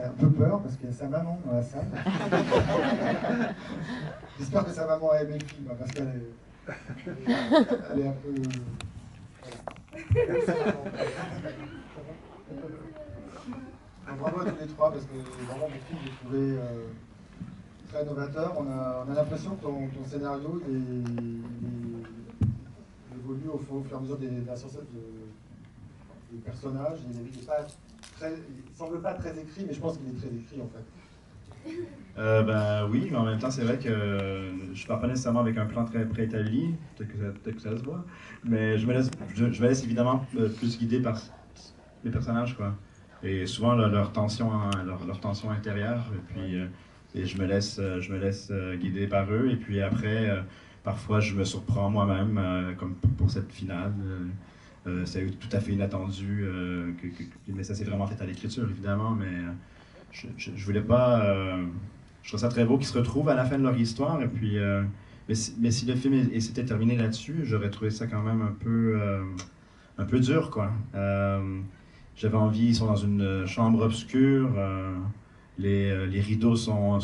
un peu peur parce qu'il y a sa maman dans la salle. J'espère que sa maman a aimé le film, parce qu'elle est un peu... Bravo à tous les trois, parce que vraiment le film, j'ai trouvé très novateur. On a l'impression que ton scénario évolue au fur et à mesure de l'ascension des personnages. Il ne semble pas très écrit, mais je pense qu'il est très écrit en fait. Ben oui, mais en même temps, c'est vrai que je pars pas nécessairement avec un plan très préétabli, peut-être que ça se voit, mais je me laisse évidemment plus guider par les personnages, quoi. Et souvent, leur tension, leur tension intérieure, et puis et je me laisse guider par eux, et puis après, parfois, je me surprends moi-même, comme pour cette finale. C'est tout à fait inattendu, mais ça s'est vraiment fait à l'écriture, évidemment, mais je voulais pas... je trouve ça très beau qu'ils se retrouvent à la fin de leur histoire, et puis... mais si le film s'était terminé là-dessus, j'aurais trouvé ça quand même un peu dur, quoi. J'avais envie, ils sont dans une chambre obscure, les rideaux sont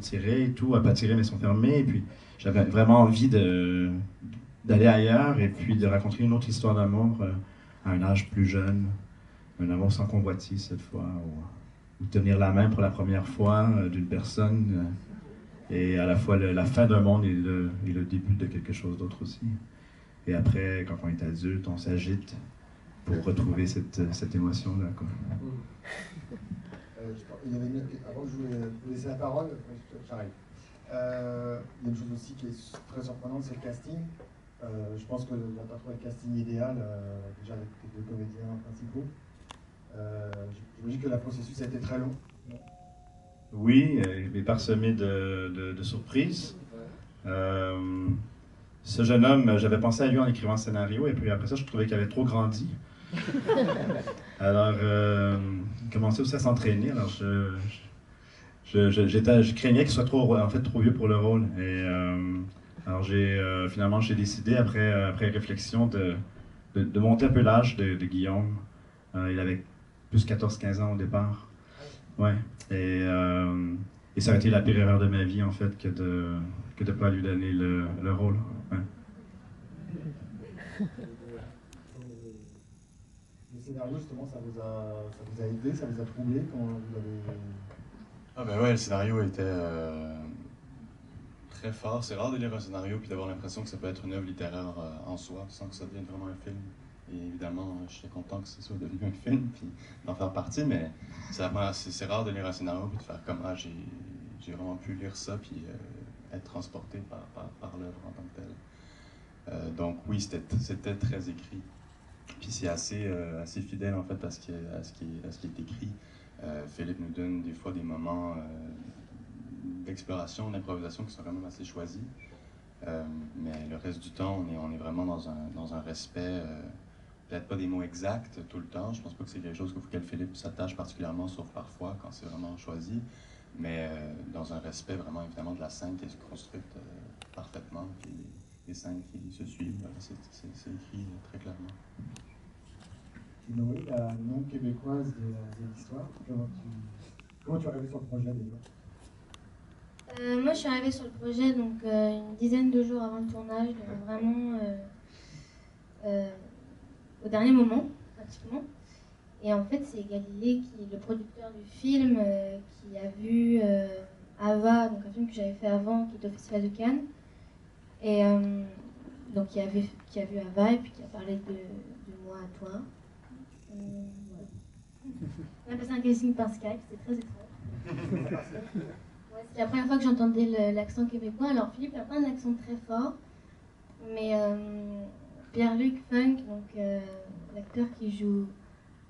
tirés et tout, pas tirés mais sont fermés, et puis j'avais vraiment envie d'aller ailleurs et puis de raconter une autre histoire d'amour à un âge plus jeune, un amour sans convoitise cette fois, ou tenir la main pour la première fois d'une personne, et à la fois la fin d'un monde et le début de quelque chose d'autre aussi. Et après, quand on est adulte, on s'agite pour retrouver cette émotion-là, quoi. Il y avait avant que je vous laisse la parole, j'arrive. Il y a une chose aussi qui est très surprenante, c'est le casting. Je pense qu'on n'a pas trouvé le casting idéal, déjà avec les deux comédiens principaux. J'imagine que le processus a été très long. Oui, mais parsemé de surprises. Ce jeune homme, j'avais pensé à lui en écrivant le scénario, et puis après ça, je trouvais qu'il avait trop grandi. Alors, il commençait aussi à s'entraîner. Alors, je craignais qu'il soit trop vieux pour le rôle. Et alors, finalement, j'ai décidé, après réflexion, de monter un peu l'âge de Guillaume. Il avait plus 14-15 ans au départ. Ouais. Et ça a été la pire erreur de ma vie, en fait, que de pas lui donner le rôle. Ouais. Le scénario, justement, ça vous a aidé, ça vous a troublé quand vous avez... Ah ben ouais, le scénario était très fort. C'est rare de lire un scénario puis d'avoir l'impression que ça peut être une œuvre littéraire en soi, sans que ça devienne vraiment un film. Et évidemment, je suis content que ce soit devenu un film, puis d'en faire partie, mais c'est rare de lire un scénario puis de faire comme « Ah, j'ai vraiment pu lire ça, puis être transporté par l'œuvre en tant que telle. » Donc oui, c'était très écrit. Puis c'est assez fidèle, en fait, à ce qui est écrit. Philippe nous donne des fois des moments d'exploration, d'improvisation qui sont quand même assez choisis. Mais le reste du temps, on est vraiment dans un respect, peut-être pas des mots exacts tout le temps. Je pense pas que c'est quelque chose auquel Philippe s'attache particulièrement, sauf parfois quand c'est vraiment choisi. Mais dans un respect vraiment évidemment de la scène qui est construite parfaitement, puis les scènes qui se suivent, c'est écrit très clairement. Noé, la non québécoise de l'histoire, comment tu es arrivé sur le projet déjà? Moi, je suis arrivée sur le projet donc une dizaine de jours avant le tournage, donc vraiment au dernier moment, pratiquement. Et en fait, c'est Galilée, qui est le producteur du film, qui a vu Ava, donc un film que j'avais fait avant, qui est au Festival de Cannes. Et donc, qui a vu Ava et puis qui a parlé de moi à toi. Voilà. On a passé un casting par Skype, c'était très étrange. Ouais, c'était la première fois que j'entendais l'accent québécois. Alors Philippe n'a pas un accent très fort, mais Pierre-Luc Funk, donc l'acteur qui joue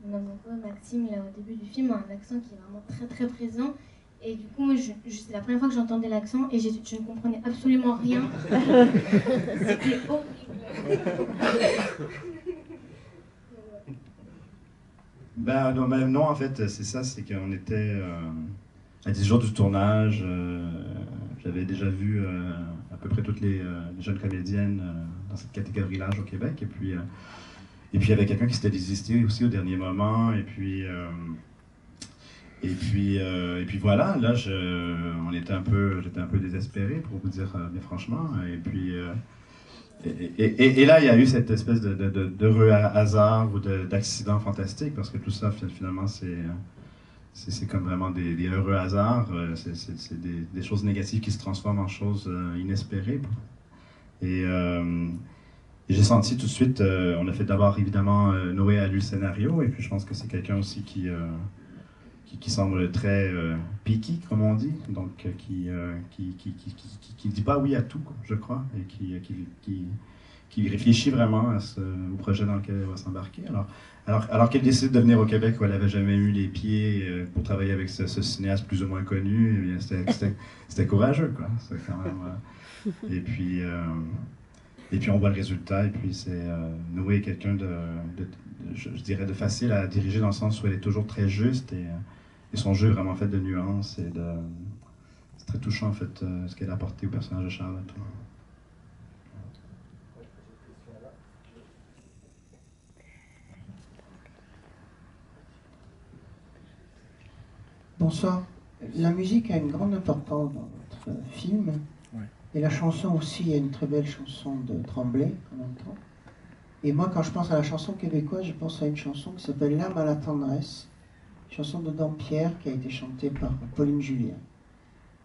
mon amoureux Maxime là au début du film, a un accent qui est vraiment très très présent. Et du coup, moi, c'est la première fois que j'entendais l'accent et je ne comprenais absolument rien. C'était horrible. Ben non, en fait, c'est ça, c'est qu'on était à 10 jours du tournage. J'avais déjà vu à peu près toutes les jeunes comédiennes dans cette catégorie-là au Québec. Et puis, il y avait quelqu'un qui s'était désisté aussi au dernier moment. Et puis Et puis voilà, là, j'étais un peu désespéré, pour vous dire bien franchement. Et puis, et là, il y a eu cette espèce d'heureux hasard ou d'accident fantastique, parce que tout ça, finalement, c'est comme vraiment des heureux hasards. C'est des choses négatives qui se transforment en choses inespérées. Et, et j'ai senti tout de suite, on a fait d'abord évidemment, Noé a lu le scénario, et puis je pense que c'est quelqu'un aussi qui semble très picky, comme on dit, donc qui dit pas oui à tout, je crois, et qui réfléchit vraiment au projet dans lequel elle va s'embarquer. Alors qu'elle décide de venir au Québec où elle n'avait jamais eu les pieds pour travailler avec ce cinéaste plus ou moins connu, eh bien, c'était courageux, quoi. C'est quand même, et puis on voit le résultat, et puis Noé est quelqu'un je dirais de facile à diriger, dans le sens où elle est toujours très juste, et son jeu est vraiment fait de nuances, c'est très touchant en fait ce qu'elle a apporté au personnage de Charlotte. Bonsoir. La musique a une grande importance dans votre film. Ouais. Et la chanson aussi, il y a une très belle chanson de Tremblay en même temps. Et moi, quand je pense à la chanson québécoise, je pense à une chanson qui s'appelle L'âme à la tendresse, une chanson de Dampierre qui a été chantée par Pauline Julien.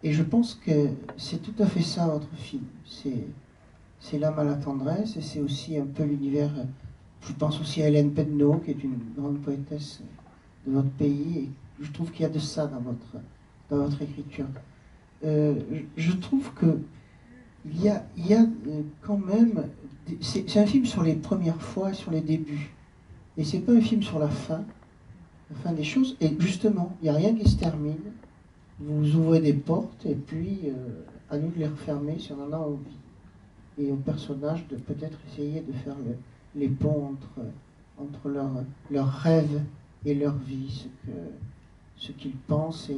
Et je pense que c'est tout à fait ça votre film. C'est l'âme à la tendresse, et c'est aussi un peu l'univers. Je pense aussi à Hélène Pedneau, qui est une grande poétesse de votre pays. Et je trouve qu'il y a de ça dans votre écriture. Je trouve que il y a quand même... C'est un film sur les premières fois et sur les débuts. Et c'est pas un film sur la fin des choses. Et justement, il n'y a rien qui se termine. Vous ouvrez des portes, et puis à nous de les refermer si on en a envie. Et aux personnages de peut-être essayer de faire les ponts entre leurs rêves et leur vie, ce qu'ils pensent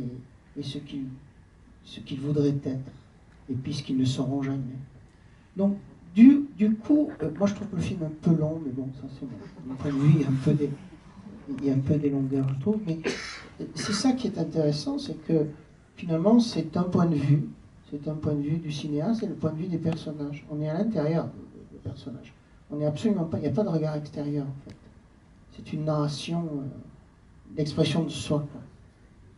et ce qu'ils voudraient être, et puis ce qu'ils ne seront jamais. Donc, du coup, moi je trouve le film un peu long, mais bon, ça c'est mon point de vue, il y a un peu des longueurs, je trouve, mais c'est ça qui est intéressant, c'est que finalement c'est un point de vue du cinéaste, et le point de vue des personnages. On est à l'intérieur des personnages. On n'est absolument pas, il n'y a pas de regard extérieur en fait. C'est une narration, l'expression de soi, quoi.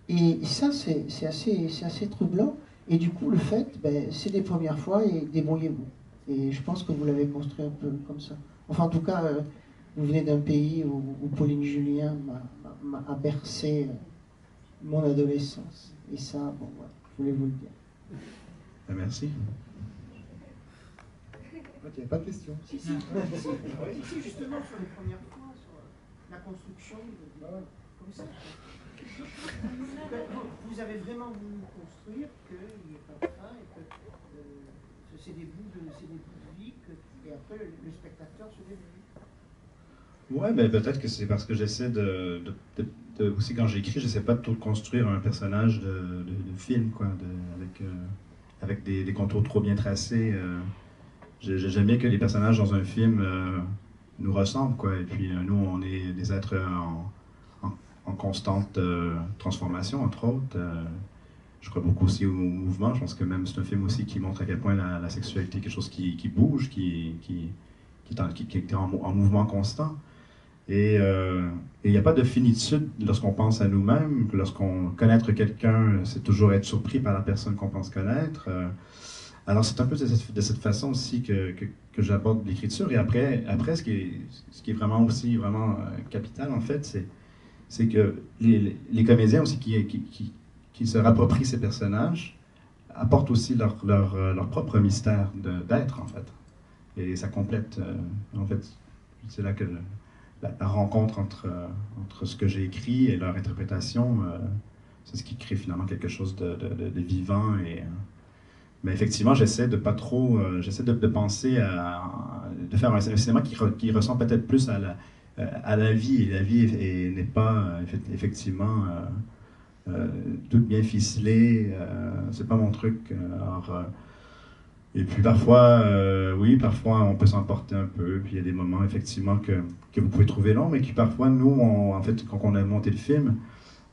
Et ça, c'est assez troublant. Et du coup, le fait, c'est des premières fois, et débrouillez-vous. Et je pense que vous l'avez construit un peu comme ça. Enfin, en tout cas, vous venez d'un pays où Pauline Julien a bercé mon adolescence. Et ça, bon, voilà, je voulais vous le dire. Merci. Il n'y a pas de question. Si, justement, sur les premières fois, sur la construction, comme ça. Vous avez vraiment voulu construire qu'il n'y ait pas de fin, et que c'est des bouts de vie, et après le spectateur se débrouille. Ouais, mais peut-être que c'est parce que j'essaie aussi quand j'écris, j'essaie pas de tout construire un personnage de film, quoi, avec des contours trop bien tracés. J'aime bien que les personnages dans un film nous ressemblent, quoi, et puis nous, on est des êtres en constante transformation, entre autres. Je crois beaucoup aussi au mouvement. Je pense que même c'est un film aussi qui montre à quel point la sexualité est quelque chose qui bouge, qui est en mouvement constant. Et il n'y a pas de finitude lorsqu'on pense à nous-mêmes. Lorsqu'on connaître quelqu'un, c'est toujours être surpris par la personne qu'on pense connaître. Alors c'est un peu de cette façon aussi que j'aborde l'écriture. Et après ce qui est vraiment aussi vraiment capital, en fait, c'est que les comédiens aussi qui se rapproprient ces personnages apportent aussi leur propre mystère d'être, en fait. Et ça complète, en fait, c'est là que la rencontre entre ce que j'ai écrit et leur interprétation, c'est ce qui crée finalement quelque chose de vivant. Mais effectivement, j'essaie de pas trop, j'essaie de penser de faire un cinéma qui ressemble peut-être plus à la vie, et la vie n'est pas effectivement toute bien ficelée, c'est pas mon truc. Et puis parfois, oui, parfois on peut s'emporter un peu, puis il y a des moments effectivement que vous pouvez trouver longs, mais qui parfois, nous, en fait, quand on a monté le film,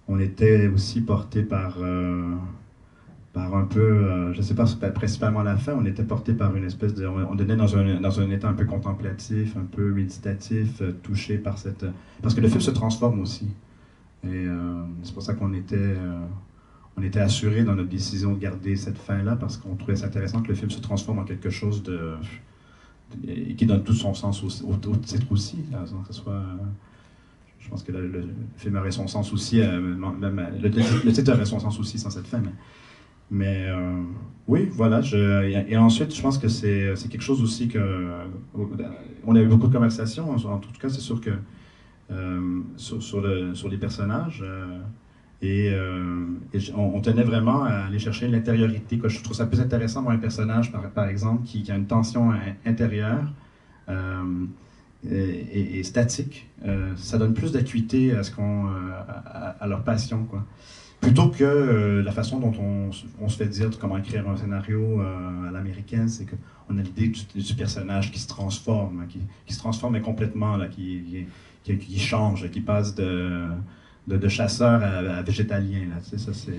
on était aussi porté par un peu, je ne sais pas, principalement la fin, on était porté par une espèce de... On était dans un état un peu contemplatif, un peu méditatif, touché par cette... Parce que le film se transforme aussi. Et c'est pour ça qu'on était assuré dans notre décision de garder cette fin-là, parce qu'on trouvait ça intéressant que le film se transforme en quelque chose et qui donne tout son sens au titre aussi. Là, que ce soit, je pense que le film aurait son sens aussi, même le titre aurait son sens aussi sans cette fin. Mais oui, voilà. Et ensuite, je pense que c'est quelque chose aussi on a eu beaucoup de conversations. En tout cas, c'est sûr que sur les personnages. On tenait vraiment à aller chercher l'intériorité. Je trouve ça plus intéressant pour un personnage, par exemple, qui a une tension intérieure et statique. Ça donne plus d'acuité à leur passion, quoi. Plutôt que la façon dont on se fait dire comment écrire un scénario à l'américaine, c'est qu'on a l'idée du personnage qui se transforme, qui se transforme mais complètement, là, qui change, qui passe de chasseur à végétalien, là, tu sais, ça c'est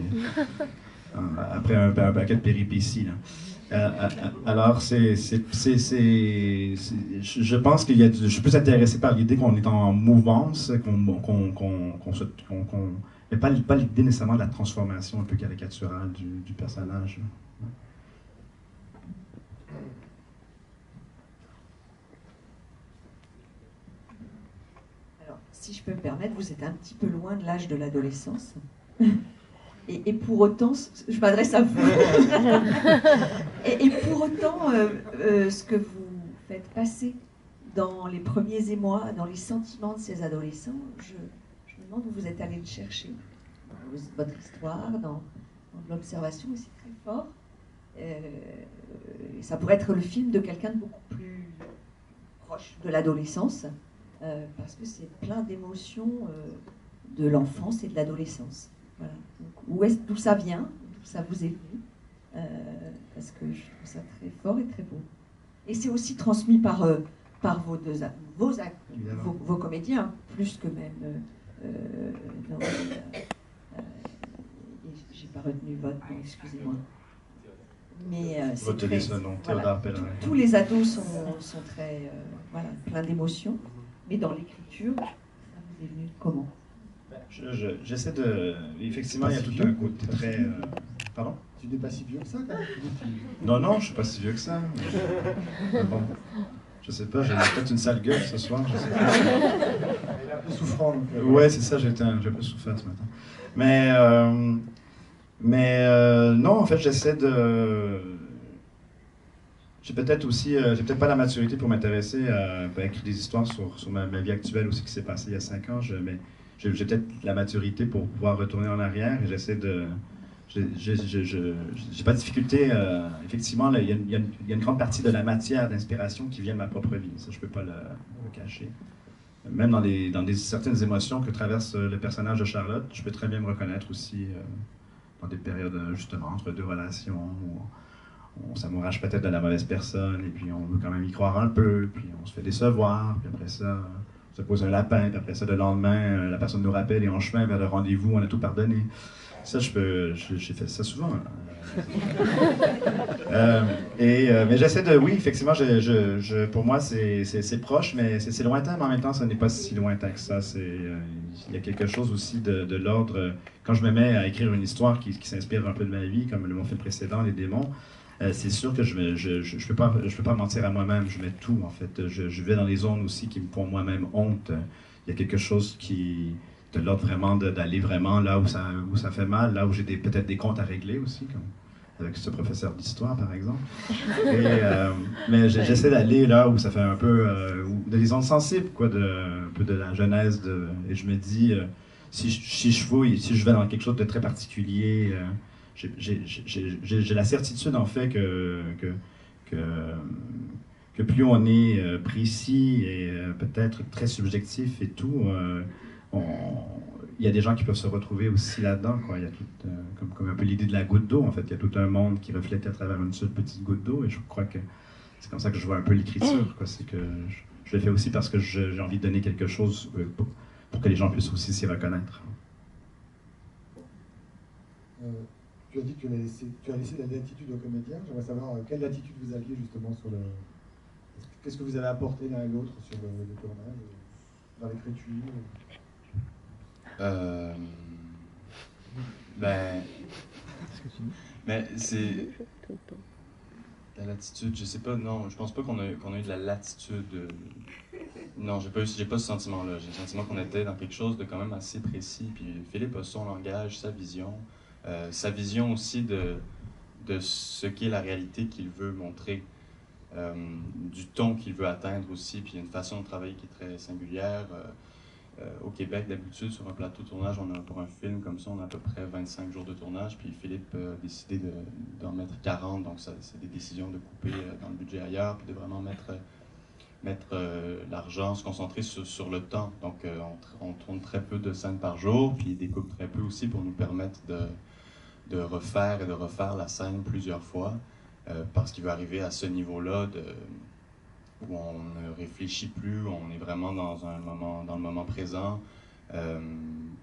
après un paquet de péripéties, là. Alors je pense je suis plus intéressé par l'idée qu'on est en mouvance, mais pas l'idée nécessairement de la transformation un peu caricaturale du personnage. Si je peux me permettre, vous êtes un petit peu loin de l'âge de l'adolescence. Et pour autant, je m'adresse à vous. et pour autant, ce que vous faites passer dans les premiers émois, dans les sentiments de ces adolescents, je me demande où vous êtes allé le chercher. Dans votre histoire, dans l'observation, et c'est très fort. Ça pourrait être le film de quelqu'un de beaucoup plus proche de l'adolescence. Parce que c'est plein d'émotions de l'enfance et de l'adolescence. Voilà. D'où ça vient, d'où ça vous est venu, parce que je trouve ça très fort et très beau. Et c'est aussi transmis par vos comédiens, plus que même... j'ai pas retenu votre nom, excusez-moi. Mais c'est très... Voilà, tous les ados sont très... voilà, plein d'émotions. Mais dans l'écriture, ça vous est venu comment? J'essaie de... Effectivement, il y a tout un côté très... Pardon? Tu n'es pas si vieux que ça, quand même. Non, je ne suis pas si vieux que ça. Mais bon, je sais pas, j'ai peut-être une sale gueule ce soir, je sais pas. Elle est un peu souffrant. Donc, ouais, c'est ça, j'ai un peu souffert ce matin. Mais non, en fait, j'essaie de... J'ai peut-être pas la maturité pour m'intéresser à écrire des histoires sur ma vie actuelle aussi qui s'est passée il y a 5 ans, mais j'ai peut-être la maturité pour pouvoir retourner en arrière et j'essaie de... J'ai pas de difficulté, effectivement, il y a une grande partie de la matière d'inspiration qui vient de ma propre vie, ça je peux pas le cacher. Même dans certaines émotions que traverse le personnage de Charlotte, je peux très bien me reconnaître aussi dans des périodes justement entre deux relations où on s'amourage peut-être de la mauvaise personne, et puis on veut quand même y croire un peu, puis on se fait décevoir, puis après ça, on se pose un lapin, puis après ça, le lendemain, la personne nous rappelle, et en chemin vers le rendez-vous, on a tout pardonné. Ça, j'ai fait ça souvent. Mais j'essaie de... Oui, effectivement, pour moi, c'est proche, mais c'est lointain, mais en même temps, ça n'est pas si lointain que ça. Il y a quelque chose aussi de l'ordre... Quand je me mets à écrire une histoire qui s'inspire un peu de ma vie, comme mon film précédent, Les démons, c'est sûr que je peux pas mentir à moi-même, je mets tout en fait. Je vais dans les zones aussi qui me font moi-même honte. Il y a quelque chose de l'ordre vraiment d'aller vraiment là où ça fait mal, là où j'ai peut-être des comptes à régler aussi, comme avec ce professeur d'histoire par exemple. Mais j'essaie d'aller là où ça fait un peu dans les zones sensibles, quoi, un peu de la genèse et je me dis si je fouille, si je vais dans quelque chose de très particulier. J'ai la certitude en fait que plus on est précis et peut-être très subjectif et tout, il y a des gens qui peuvent se retrouver aussi là-dedans, quoi. Il y a tout, comme un peu l'idée de la goutte d'eau, en fait. Il y a tout un monde qui reflète à travers une seule petite goutte d'eau et je crois que c'est comme ça que je vois un peu l'écriture, quoi. C'est que je le fais aussi parce que j'ai envie de donner quelque chose pour que les gens puissent aussi s'y reconnaître. Tu as dit que tu as laissé la latitude aux comédiens. J'aimerais savoir quelle latitude vous aviez justement sur le... Qu'est-ce que vous avez apporté l'un et l'autre sur le tournage, dans l'écriture? Mais c'est... La latitude, je sais pas, non, je pense pas qu'on a eu de la latitude. Non, j'ai pas ce sentiment-là. J'ai le sentiment qu'on était dans quelque chose de quand même assez précis. Puis Philippe a son langage, sa vision aussi de ce qu'est la réalité qu'il veut montrer, du ton qu'il veut atteindre aussi. Puis il y a une façon de travailler qui est très singulière. Au Québec, d'habitude, sur un plateau de tournage, pour un film comme ça, on a à peu près 25 jours de tournage, puis Philippe a décidé d'en mettre 40, donc c'est des décisions de couper dans le budget ailleurs, puis de vraiment mettre l'argent, se concentrer sur le temps. Donc on tourne très peu de scènes par jour, puis il découpe très peu aussi pour nous permettre de refaire la scène plusieurs fois, parce qu'il veut arriver à ce niveau-là où on ne réfléchit plus, on est vraiment dans le moment présent.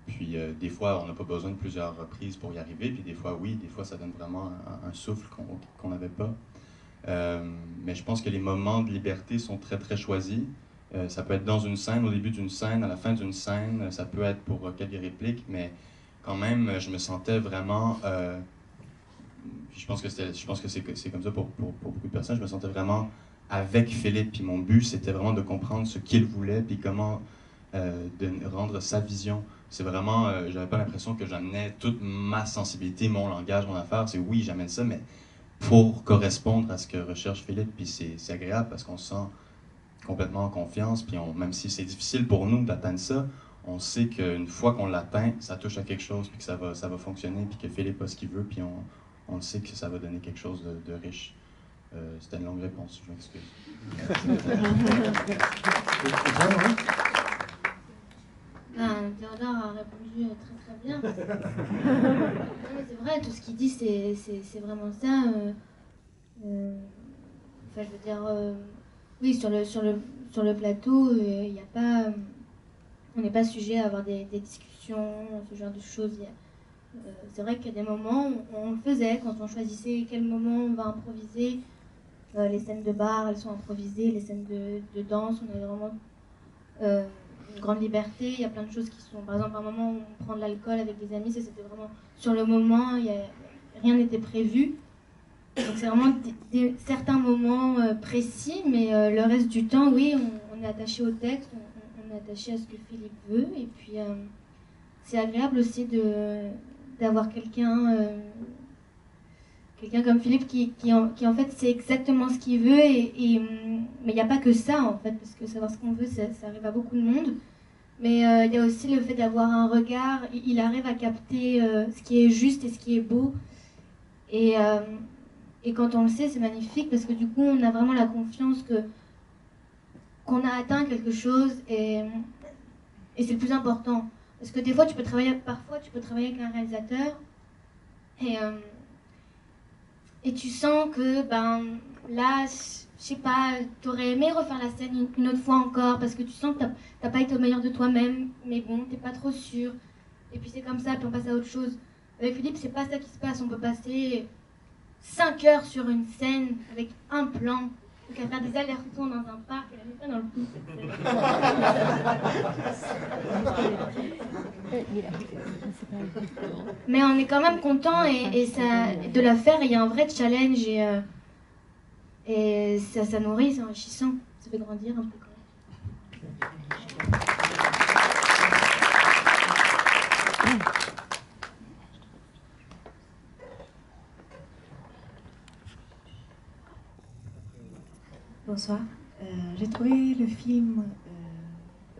Puis des fois, on n'a pas besoin de plusieurs reprises pour y arriver, puis des fois, oui, des fois, ça donne vraiment un souffle qu'on n'avait pas. Mais je pense que les moments de liberté sont très, très choisis. Ça peut être dans une scène, au début d'une scène, à la fin d'une scène, ça peut être pour quelques répliques, mais quand même, je me sentais vraiment... je pense que c'est comme ça pour beaucoup de personnes, je me sentais vraiment avec Philippe, puis mon but, c'était vraiment de comprendre ce qu'il voulait, puis comment de rendre sa vision. C'est vraiment, j'avais pas l'impression que j'amenais toute ma sensibilité, mon langage, mon affaire. C'est oui, j'amène ça, mais pour correspondre à ce que recherche Philippe, puis c'est agréable parce qu'on se sent complètement en confiance, puis même si c'est difficile pour nous d'atteindre ça, on sait qu'une fois qu'on l'atteint, ça touche à quelque chose, puis que ça va fonctionner, puis que Philippe a ce qu'il veut, puis on le sait que ça va donner quelque chose de riche. C'était une longue réponse, je m'excuse. Théodore a répondu très très bien. Non, mais c'est vrai, tout ce qu'il dit, c'est vraiment ça. Enfin, je veux dire, oui, sur le plateau, il n'y a pas, on n'est pas sujet à avoir des discussions, ce genre de choses. C'est vrai qu'il y a des moments où on le faisait, quand on choisissait quel moment on va improviser. Les scènes de bar, elles sont improvisées, les scènes de danse, on avait vraiment une grande liberté. Il y a plein de choses qui sont, par exemple, à un moment où on prend de l'alcool avec des amis, ça c'était vraiment sur le moment, rien n'était prévu. Donc c'est vraiment certains moments précis, mais le reste du temps, oui, on est attaché au texte, on est attaché à ce que Philippe veut, et puis c'est agréable aussi d'avoir quelqu'un comme Philippe qui en fait sait exactement ce qu'il veut, mais il n'y a pas que ça en fait, parce que savoir ce qu'on veut, ça arrive à beaucoup de monde, mais il y a aussi le fait d'avoir un regard, il arrive à capter ce qui est juste et ce qui est beau, et quand on le sait, c'est magnifique, parce que du coup on a vraiment la confiance qu'on a atteint quelque chose, et c'est le plus important, parce que des fois parfois tu peux travailler avec un réalisateur, et tu sens que, là, je sais pas, t'aurais aimé refaire la scène une autre fois encore, parce que tu sens que t'as pas été au meilleur de toi-même, mais bon, t'es pas trop sûr. Et puis c'est comme ça, puis on passe à autre chose. Avec Philippe, c'est pas ça qui se passe. On peut passer 5 heures sur une scène avec un plan, donc à faire des allers-retours dans un parc, et la mettre pas dans le coup. Mais on est quand même content et ça, de la faire, il y a un vrai challenge et ça nourrit, c'est enrichissant, ça fait grandir un peu quand même. Bonsoir. J'ai trouvé le film,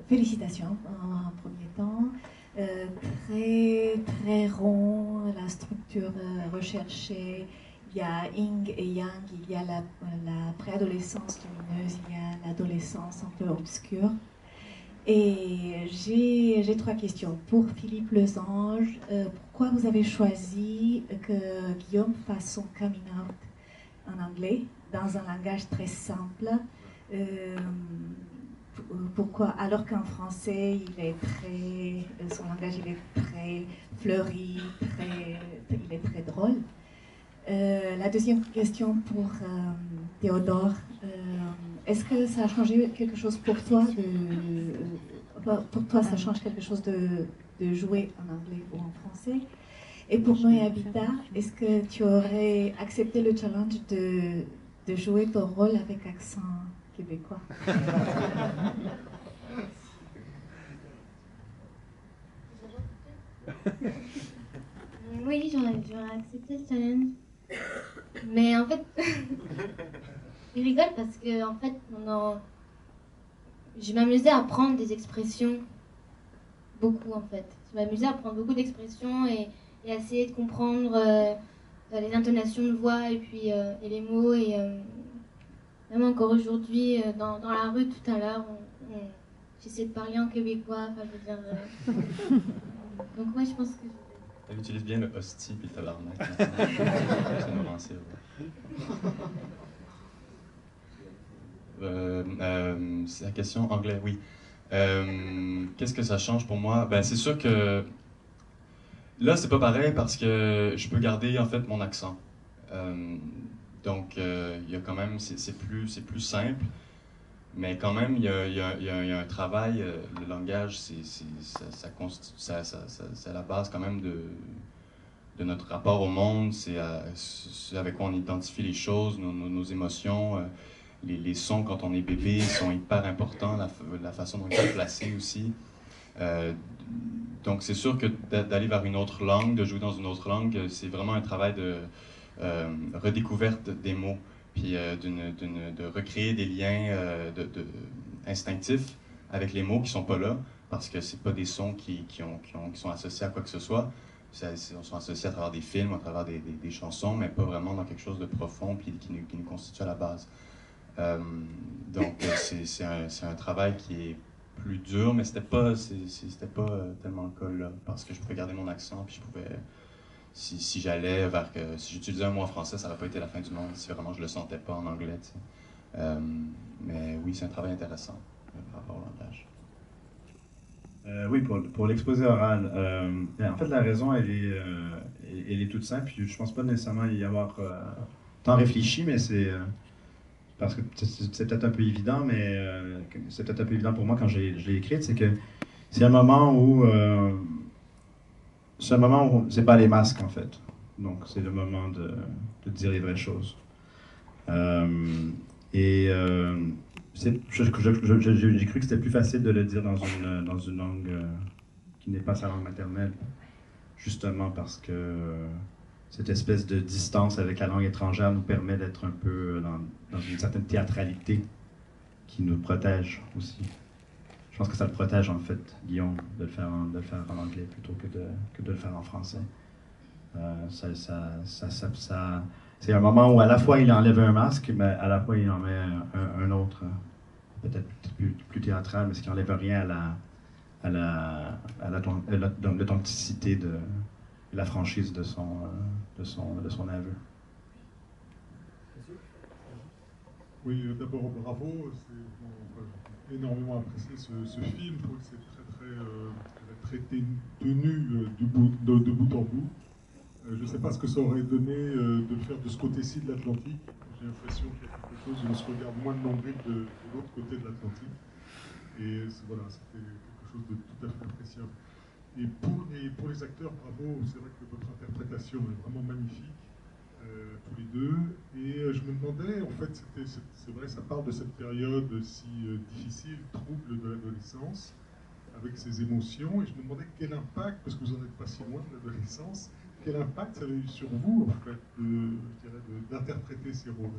félicitations en premier temps, très très rond, la structure recherchée. Il y a Yin et Yang, il y a la préadolescence lumineuse, il y a l'adolescence un peu obscure. Et j'ai 3 questions. Pour Philippe Lesange, pourquoi vous avez choisi que Guillaume fasse son coming out en anglais, dans un langage très simple? pourquoi, alors qu'en français, son langage il est très fleuri, il est très drôle. La deuxième question pour Théodore. Est-ce que ça a changé quelque chose pour toi ça change quelque chose de jouer en anglais ou en français? Et pour Noé Habitat, est-ce que tu aurais accepté le challenge de jouer ton rôle avec accent québécois? Oui, j'aurais accepté le challenge. Mais en fait, il rigole parce que en fait, je m'amusais à apprendre des expressions, beaucoup en fait. Je m'amusais à apprendre beaucoup d'expressions et à essayer de comprendre les intonations de voix et puis et les mots. Et même encore aujourd'hui, dans la rue tout à l'heure, j'essaie de parler en québécois. Enfin, je veux dire. Donc ouais, je pense que. Elle utilise bien le hostie puis le tabarnak. C'est romancé, ouais. C'est la question anglais, oui. Qu'est-ce que ça change pour moi? Ben, c'est sûr que là, c'est pas pareil parce que je peux garder en fait mon accent. Donc, il y a quand même, c'est plus simple. Mais quand même, il y a un travail, le langage, c'est la base quand même de notre rapport au monde, c'est avec quoi on identifie les choses, nos émotions, les sons quand on est bébé sont hyper importants, la façon dont ils sont placés aussi. Donc c'est sûr que d'aller vers une autre langue, de jouer dans une autre langue, c'est vraiment un travail de redécouverte des mots. Puis de recréer des liens instinctifs avec les mots qui sont pas là, parce que c'est pas des sons qui sont associés à quoi que ce soit. Ils sont associés à travers des films, à travers des chansons, mais pas vraiment dans quelque chose de profond puis qui nous constitue à la base. Donc c'est un travail qui est plus dur, mais c'était pas tellement le cas là, parce que je pouvais garder mon accent puis je pouvais. Si j'allais si j'utilisais un mot en français, ça n'aurait pas été la fin du monde si vraiment je le sentais pas en anglais. Mais oui, c'est un travail intéressant par rapport au langage. Oui, pour l'exposé oral, en fait, la raison, elle est toute simple. Je pense pas nécessairement y avoir tant réfléchi, mais c'est parce que c'est peut-être un peu évident, mais c'est peut-être un peu évident pour moi quand je l'ai écrite, c'est que c'est un moment où c'est pas les masques, en fait. Donc, c'est le moment de dire les vraies choses. J'ai cru que c'était plus facile de le dire dans une langue qui n'est pas sa langue maternelle, justement parce que cette espèce de distance avec la langue étrangère nous permet d'être un peu dans une certaine théâtralité qui nous protège aussi. Je pense que ça le protège, en fait, Guillaume, de le faire en anglais plutôt que de le faire en français. C'est un moment où à la fois il enlève un masque, mais à la fois il en met un autre, peut-être plus théâtral, mais ce qui n'enlève rien à l'authenticité de la franchise de son aveu. Oui, d'abord bravo, j'ai énormément apprécié ce film, je trouve que c'est très tenu de bout en bout. Je ne sais pas ce que ça aurait donné de le faire de ce côté-ci de l'Atlantique. J'ai l'impression qu'il y a quelque chose où on se regarde moins de nombril de l'autre côté de l'Atlantique. Et voilà, c'était quelque chose de tout à fait appréciable. Et pour les acteurs, bravo, c'est vrai que votre interprétation est vraiment magnifique, tous les deux. Et je me demandais, en fait, c'est vrai, ça parle de cette période si difficile, trouble de l'adolescence, avec ses émotions. Et je me demandais quel impact, parce que vous n'en êtes pas si loin de l'adolescence, quel impact ça avait eu sur vous, en fait, d'interpréter ces rôles?